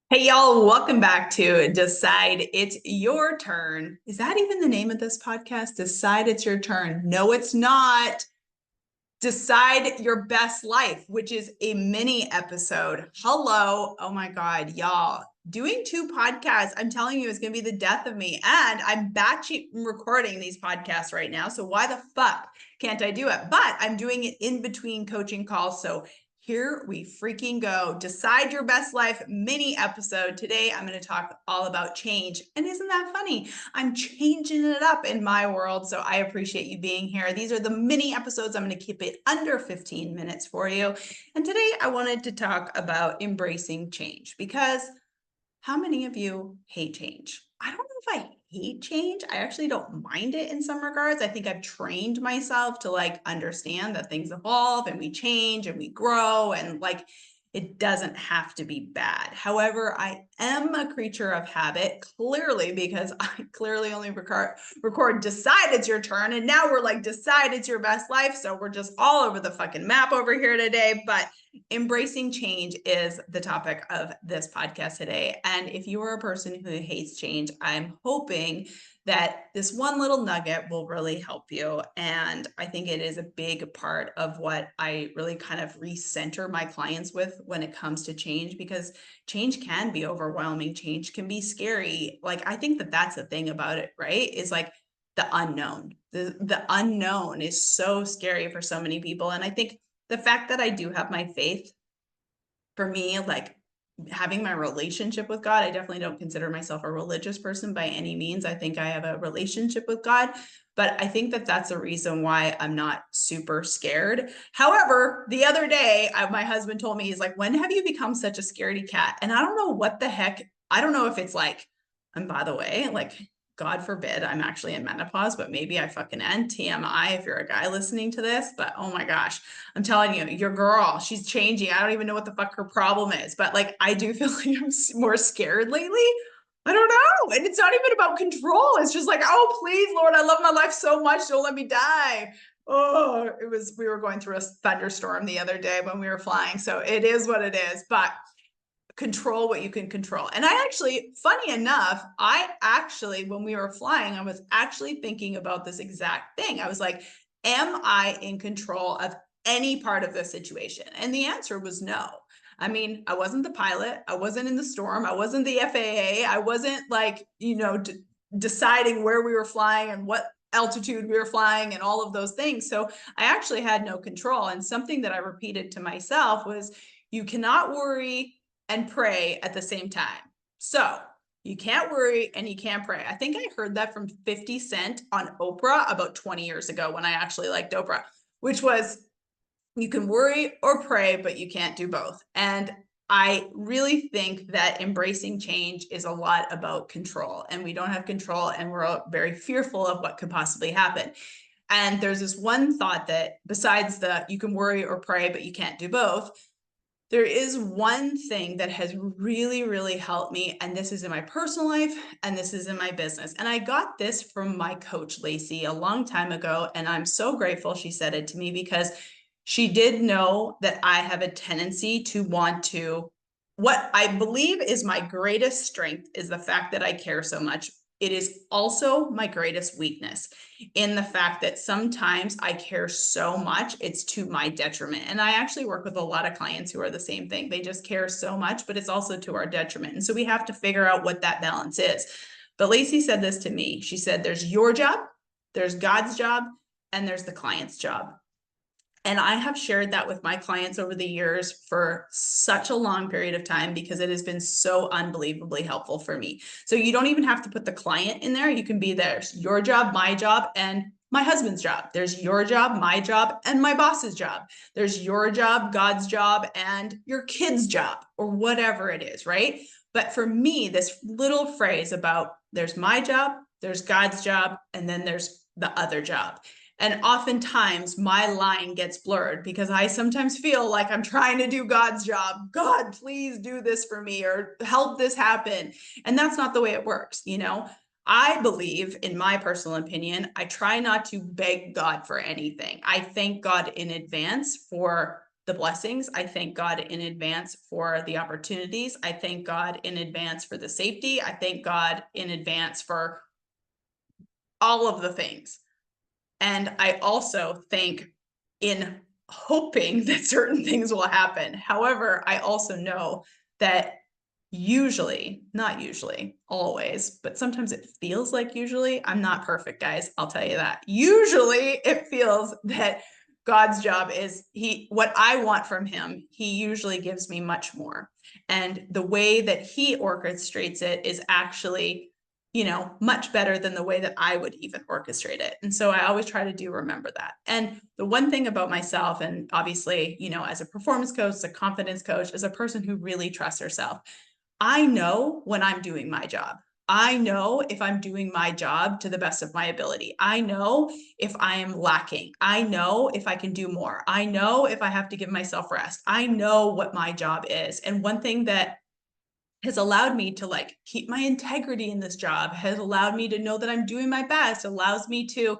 Hey y'all, welcome back to Decide It's Your Turn. Is that even the name of this podcast? Decide It's Your Turn. No, it's not. Decide Your Best Life, which is a mini episode. Hello. Oh my God, y'all. Doing two podcasts, I'm telling you, is going to be the death of me. And I'm batch recording these podcasts right now. So why the fuck can't I do it? But I'm doing it in between coaching calls. So here we freaking go. Decide Your Best Life mini episode. Today, I'm going to talk all about change. And isn't that funny? I'm changing it up in my world. So I appreciate you being here. These are the mini episodes. I'm going to keep it under 15 minutes for you. And today I wanted to talk about embracing change because how many of you hate change? I don't know if I hate change. I actually don't mind it in some regards. I think I've trained myself to understand that things evolve and we change and we grow and it doesn't have to be bad. However, I am a creature of habit, clearly, because I clearly only record Decide It's Your Turn. And now we're Decide It's Your Best Life. So we're just all over the fucking map over here today. But embracing change is the topic of this podcast today. And if you are a person who hates change, I'm hoping that this one little nugget will really help you. And I think it is a big part of what I really kind of recenter my clients with when it comes to change, because change can be overwhelming. Change can be scary. I think that that's the thing about it, right? Is the unknown. The unknown is so scary for so many people. And I think the fact that I do have my faith, for me, having my relationship with God, I definitely don't consider myself a religious person by any means. I think I have a relationship with God, but I think that that's a reason why I'm not super scared. However, the other day, my husband told me, he's like, when have you become such a scaredy cat? And I don't know what the heck. I don't know if it's and by the way, God forbid, I'm actually in menopause, but maybe I fucking end. TMI if you're a guy listening to this. But oh my gosh, I'm telling you, your girl, she's changing. I don't even know what the fuck her problem is. But I do feel like I'm more scared lately. I don't know. And it's not even about control. It's just oh, please, Lord, I love my life so much. Don't let me die. Oh, we were going through a thunderstorm the other day when we were flying. So it is what it is. But control what you can control. And I actually, funny enough, when we were flying, I was actually thinking about this exact thing. I was like, am I in control of any part of the situation? And the answer was no. I mean, I wasn't the pilot. I wasn't in the storm. I wasn't the FAA. I wasn't deciding where we were flying and what altitude we were flying and all of those things. So I actually had no control. And something that I repeated to myself was, you cannot worry and pray at the same time. So you can't worry and you can't pray. I think I heard that from 50 Cent on Oprah about 20 years ago when I actually liked Oprah, which was, you can worry or pray, but you can't do both. And I really think that embracing change is a lot about control, and we don't have control and we're very fearful of what could possibly happen. And there's this one thought that besides you can worry or pray, but you can't do both, there is one thing that has really, really helped me, and this is in my personal life and this is in my business. And I got this from my coach, Lacey, a long time ago, and I'm so grateful she said it to me, because she did know that I have a tendency to want to, what I believe is my greatest strength is the fact that I care so much. It is also my greatest weakness, in the fact that sometimes I care so much, it's to my detriment. And I actually work with a lot of clients who are the same thing. They just care so much, but it's also to our detriment. And so we have to figure out what that balance is. But Lacey said this to me. She said, there's your job, there's God's job, and there's the client's job. And I have shared that with my clients over the years for such a long period of time, because it has been so unbelievably helpful for me. So you don't even have to put the client in there. You can be there's your job, my job, and my husband's job. There's your job, my job, and my boss's job. There's your job, God's job, and your kid's job, or whatever it is, right? But for me, this little phrase about there's my job, there's God's job, and then there's the other job. And oftentimes my line gets blurred, because I sometimes feel like I'm trying to do God's job. God, please do this for me, or help this happen. And that's not the way it works. I believe, in my personal opinion, I try not to beg God for anything. I thank God in advance for the blessings. I thank God in advance for the opportunities. I thank God in advance for the safety. I thank God in advance for all of the things. And I also think in hoping that certain things will happen. However, I also know that usually, not usually, always, but sometimes it feels like usually. I'm not perfect, guys. I'll tell you that. Usually it feels that God's job is what I want from him, he usually gives me much more. And the way that he orchestrates it is actually, much better than the way that I would even orchestrate it. And so I always try to remember that. And the one thing about myself, and obviously, as a performance coach, a confidence coach, as a person who really trusts herself, I know when I'm doing my job. I know if I'm doing my job to the best of my ability. I know if I am lacking. I know if I can do more. I know if I have to give myself rest. I know what my job is. And one thing that has allowed me to keep my integrity in this job, has allowed me to know that I'm doing my best, allows me to,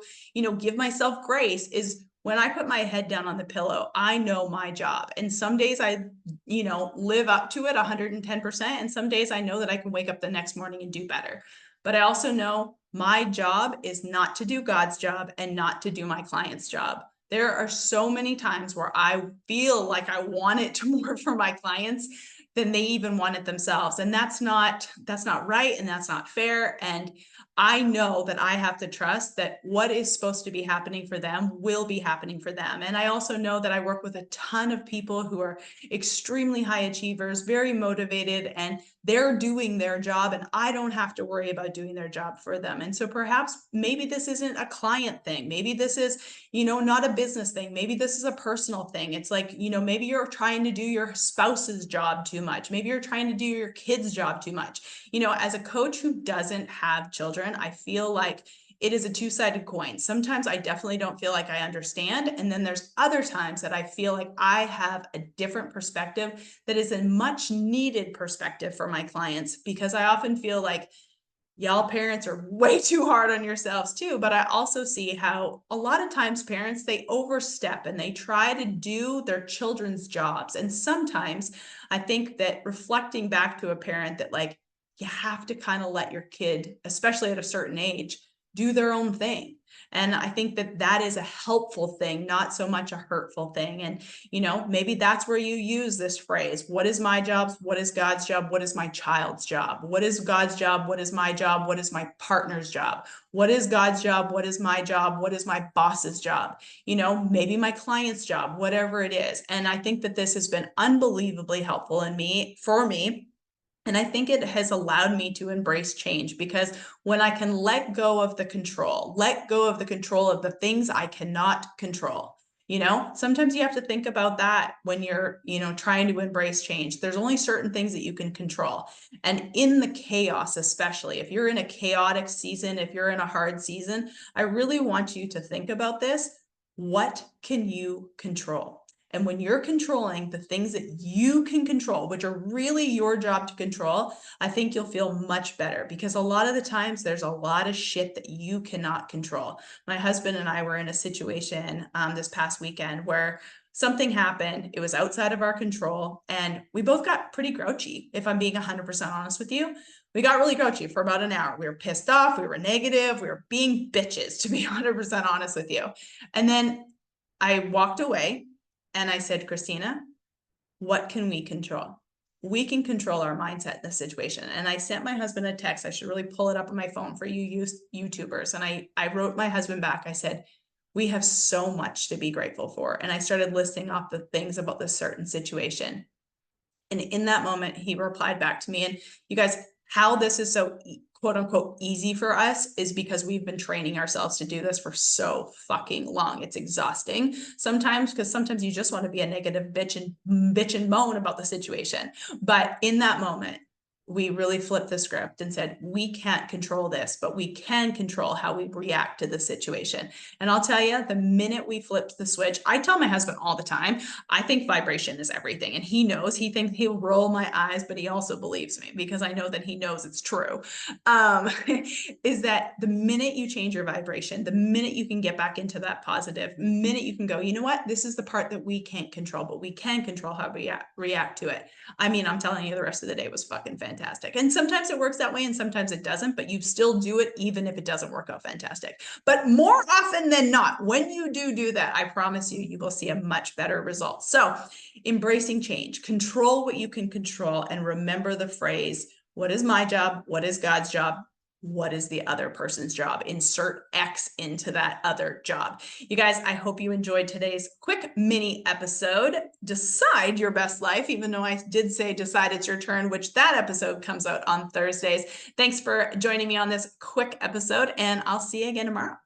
give myself grace, is when I put my head down on the pillow, I know my job. And some days I, live up to it 110%. And some days I know that I can wake up the next morning and do better. But I also know my job is not to do God's job and not to do my client's job. There are so many times where I feel like I want it to more for my clients than they even want it themselves. And that's not right. And that's not fair. And I know that I have to trust that what is supposed to be happening for them will be happening for them. And I also know that I work with a ton of people who are extremely high achievers, very motivated, and they're doing their job, and I don't have to worry about doing their job for them. And so perhaps maybe this isn't a client thing. Maybe this is, not a business thing. Maybe this is a personal thing. It's like, maybe you're trying to do your spouse's job too much. Maybe you're trying to do your kid's job too much. As a coach who doesn't have children, I feel like it is a two-sided coin. Sometimes I definitely don't feel like I understand. And then there's other times that I feel like I have a different perspective that is a much needed perspective for my clients, because I often feel like y'all parents are way too hard on yourselves too. But I also see how a lot of times parents, they overstep and they try to do their children's jobs. And sometimes I think that reflecting back to a parent that you have to kind of let your kid, especially at a certain age, do their own thing. And I think that that is a helpful thing, not so much a hurtful thing. And, maybe that's where you use this phrase. What is my job? What is God's job? What is my child's job? What is God's job? What is my job? What is my partner's job? What is God's job? What is my job? What is my boss's job? Maybe my client's job, whatever it is. And I think that this has been unbelievably helpful for me. And I think it has allowed me to embrace change, because when I can let go of the control of the things I cannot control, sometimes you have to think about that when you're, trying to embrace change. There's only certain things that you can control. And in the chaos, especially if you're in a chaotic season, if you're in a hard season, I really want you to think about this. What can you control? And when you're controlling the things that you can control, which are really your job to control, I think you'll feel much better, because a lot of the times there's a lot of shit that you cannot control. My husband and I were in a situation this past weekend where something happened. It was outside of our control, and we both got pretty grouchy. If I'm being 100% honest with you, we got really grouchy for about an hour. We were pissed off. We were negative. We were being bitches, to be 100% honest with you. And then I walked away. And I said, Christina, what can we control? We can control our mindset in this situation. And I sent my husband a text. I should really pull it up on my phone for you YouTubers. And I wrote my husband back. I said, we have so much to be grateful for. And I started listing off the things about this certain situation. And in that moment, he replied back to me. And you guys, how this is so quote unquote easy for us is because we've been training ourselves to do this for so fucking long. It's exhausting sometimes, because sometimes you just want to be a negative bitch and moan about the situation. But in that moment, we really flipped the script and said, we can't control this, but we can control how we react to the situation. And I'll tell you, the minute we flipped the switch, I tell my husband all the time, I think vibration is everything. And he knows, he thinks he'll roll my eyes, but he also believes me because I know that he knows it's true. Is that the minute you change your vibration, the minute you can get back into that positive, minute you can go, you know what, this is the part that we can't control, but we can control how we react to it. I mean, I'm telling you, the rest of the day was fucking fantastic. And sometimes it works that way and sometimes it doesn't, but you still do it even if it doesn't work out fantastic. But more often than not, when you do that, I promise you, you will see a much better result. So embracing change, control what you can control, and remember the phrase, what is my job? What is God's job? What is the other person's job? Insert X into that other job. You guys, I hope you enjoyed today's quick mini episode. Decide your best life, even though I did say decide it's your turn, which that episode comes out on Thursdays. Thanks for joining me on this quick episode, and I'll see you again tomorrow.